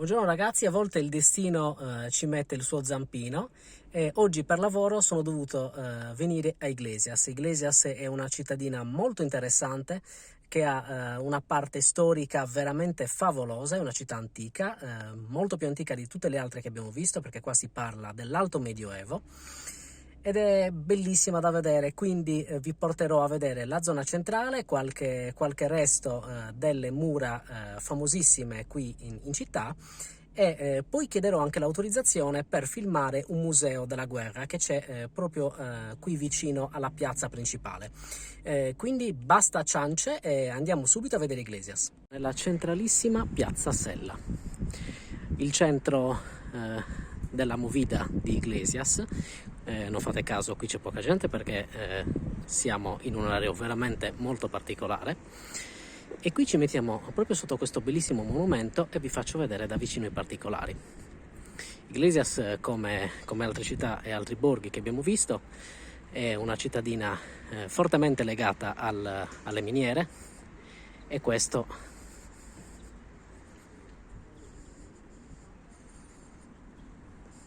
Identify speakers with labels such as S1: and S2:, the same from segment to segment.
S1: Buongiorno ragazzi, a volte il destino ci mette il suo zampino e oggi per lavoro sono dovuto venire a Iglesias. Iglesias è una cittadina molto interessante che ha una parte storica veramente favolosa, è una città antica, molto più antica di tutte le altre che abbiamo visto perché qua si parla dell'Alto Medioevo. Ed è bellissima da vedere, quindi vi porterò a vedere la zona centrale, qualche resto delle mura famosissime qui in città e poi chiederò anche l'autorizzazione per filmare un museo della guerra che c'è proprio qui vicino alla piazza principale. Quindi basta ciance e andiamo subito a vedere Iglesias. Nella centralissima piazza Sella, il centro della movida di Iglesias. Non fate caso, qui c'è poca gente perché siamo in un orario veramente molto particolare e qui ci mettiamo proprio sotto questo bellissimo monumento e vi faccio vedere da vicino i particolari. Iglesias, come altre città e altri borghi che abbiamo visto, è una cittadina fortemente legata alle miniere e questo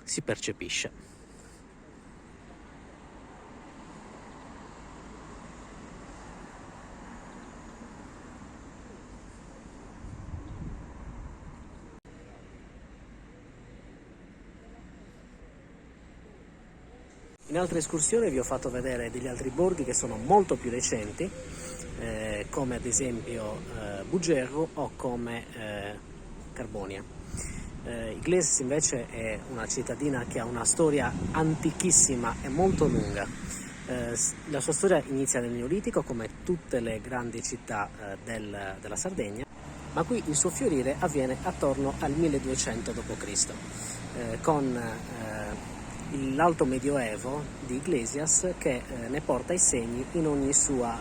S1: si percepisce. In altre escursioni vi ho fatto vedere degli altri borghi che sono molto più recenti, come ad esempio Bugerro o come Carbonia. Iglesias invece è una cittadina che ha una storia antichissima e molto lunga. La sua storia inizia nel Neolitico come tutte le grandi città della Sardegna, ma qui il suo fiorire avviene attorno al 1200 d.C. Con l'Alto Medioevo di Iglesias che ne porta i segni in ogni sua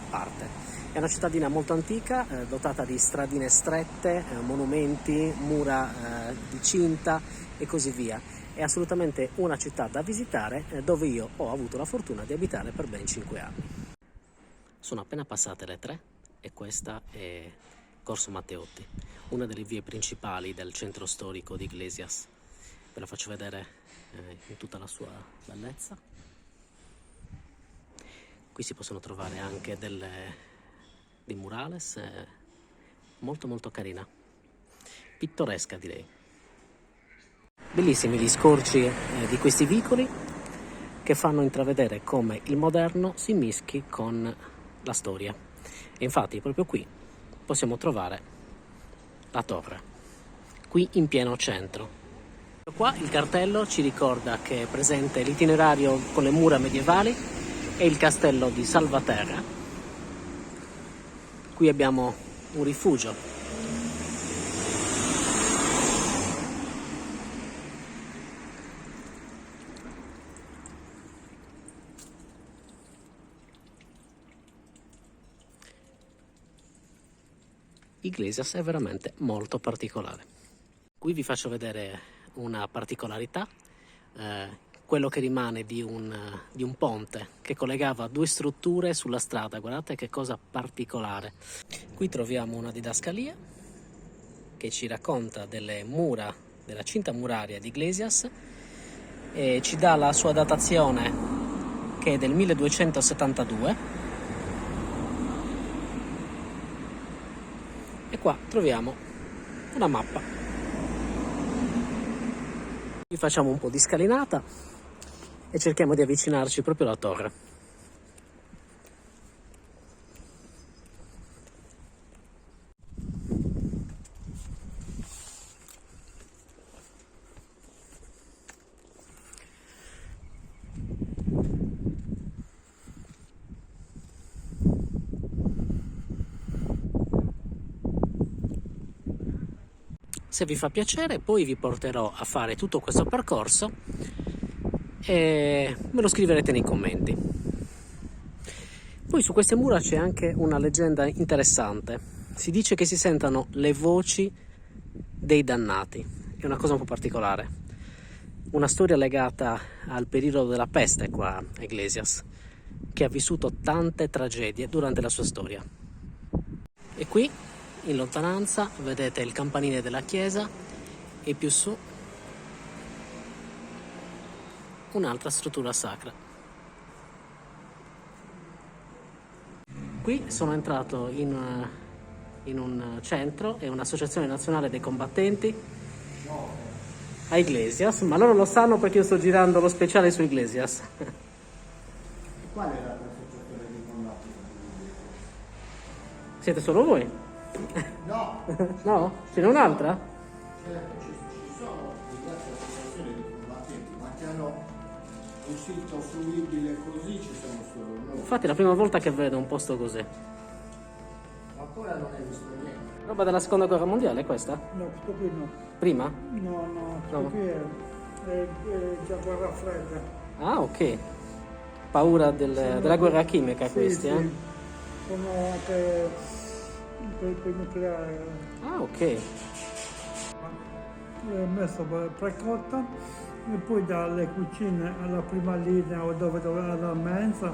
S1: parte. È una cittadina molto antica, dotata di stradine strette, monumenti, mura di cinta e così via. È assolutamente una città da visitare dove io ho avuto la fortuna di abitare per ben 5 anni. Sono appena passate le 3 e questa è Corso Matteotti, una delle vie principali del centro storico di Iglesias. Ve la faccio vedere in tutta la sua bellezza. Qui si possono trovare anche dei murales, molto carina, pittoresca direi. Bellissimi gli scorci di questi vicoli che fanno intravedere come il moderno si mischi con la storia. E infatti proprio qui possiamo trovare la torre, qui in pieno centro. Qua il cartello ci ricorda che è presente l'itinerario con le mura medievali e il castello di Salvaterra. Qui abbiamo un rifugio. Iglesias è veramente molto particolare. Qui vi faccio vedere una particolarità, quello che rimane di un ponte che collegava due strutture sulla strada. Guardate che cosa particolare. Qui troviamo una didascalia che ci racconta delle mura della cinta muraria di Iglesias e ci dà la sua datazione che è del 1272 e qua troviamo una mappa. Facciamo un po' di scalinata e cerchiamo di avvicinarci proprio alla torre. Se vi fa piacere, poi vi porterò a fare tutto questo percorso e me lo scriverete nei commenti. Poi su queste mura c'è anche una leggenda interessante. Si dice che si sentano le voci dei dannati. È una cosa un po' particolare. Una storia legata al periodo della peste qua a Iglesias, che ha vissuto tante tragedie durante la sua storia. E qui in lontananza vedete il campanile della chiesa e più su un'altra struttura sacra. Qui sono entrato in un centro, è un'associazione nazionale dei combattenti a Iglesias, ma loro lo sanno perché io sto girando lo speciale su Iglesias.
S2: Qual è la l'associazione dei combattenti?
S1: Siete solo voi?
S2: No,
S1: No? Ce n'è un'altra?
S2: certo, ci sono diverse associazioni di combattenti, ma che hanno un sito fruibile così ci siamo solo noi.
S1: Infatti è la prima volta che vedo un posto così.
S2: Ancora non hai visto niente.
S1: Roba della seconda guerra mondiale questa?
S3: No, questo qui no.
S1: Prima?
S3: No, questo
S1: No.
S3: qui è già guerra fredda.
S1: Ah, ok. Paura della guerra chimica questi,
S3: sì.
S1: eh?
S3: Sono anche per il nucleare.
S1: Ah, ok.
S3: È messo precotta e poi dalle cucine alla prima linea o dove alla mensa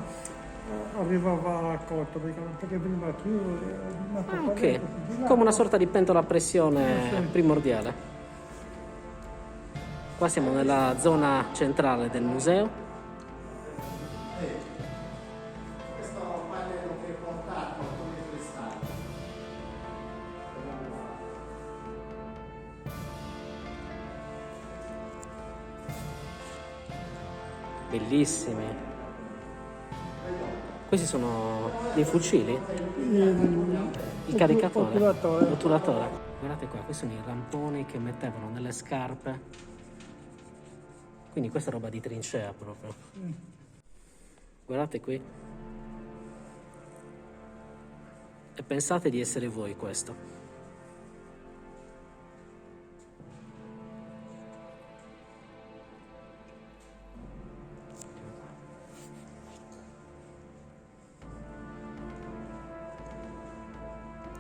S3: arrivava cotto perché prima più
S1: Ah, ok. Come una sorta di pentola a pressione
S3: sì.
S1: primordiale. Qua siamo nella zona centrale del museo.
S2: Questo pannello che hai portato come cristallo.
S1: Bellissimi. Questi sono dei fucili? Il caricatore?
S3: Otturatore.
S1: L'otturatore. Guardate qua, questi sono i ramponi che mettevano nelle scarpe. Quindi questa è roba di trincea proprio. Guardate qui. E pensate di essere voi questo.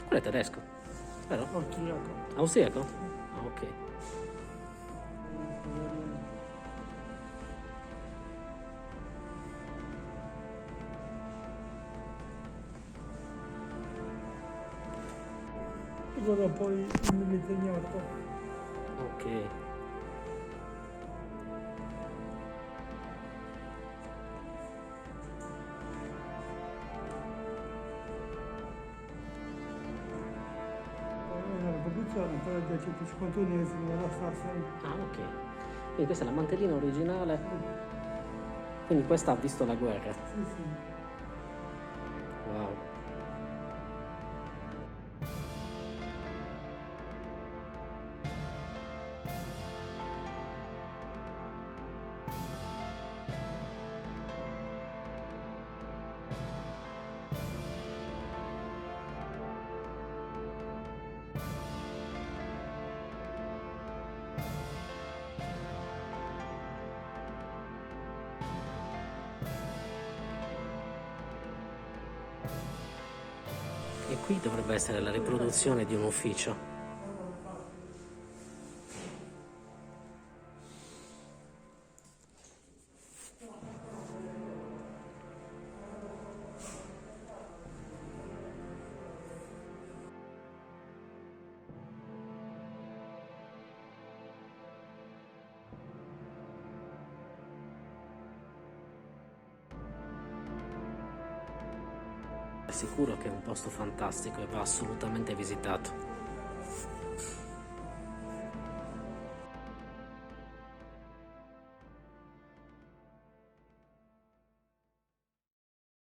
S1: Quello è tedesco, vero?
S3: Austriaco.
S1: Austriaco? Ah, ok.
S3: Allora poi il militagnato.
S1: Ok.
S3: La rivoluzione, poi del 151esimo della Sassari.
S1: Ah, ok. Quindi questa è la mantellina originale. Quindi questa ha visto la guerra.
S3: Sì, sì.
S1: Wow. E qui dovrebbe essere la riproduzione di un ufficio. È sicuro che è un posto fantastico e va assolutamente visitato.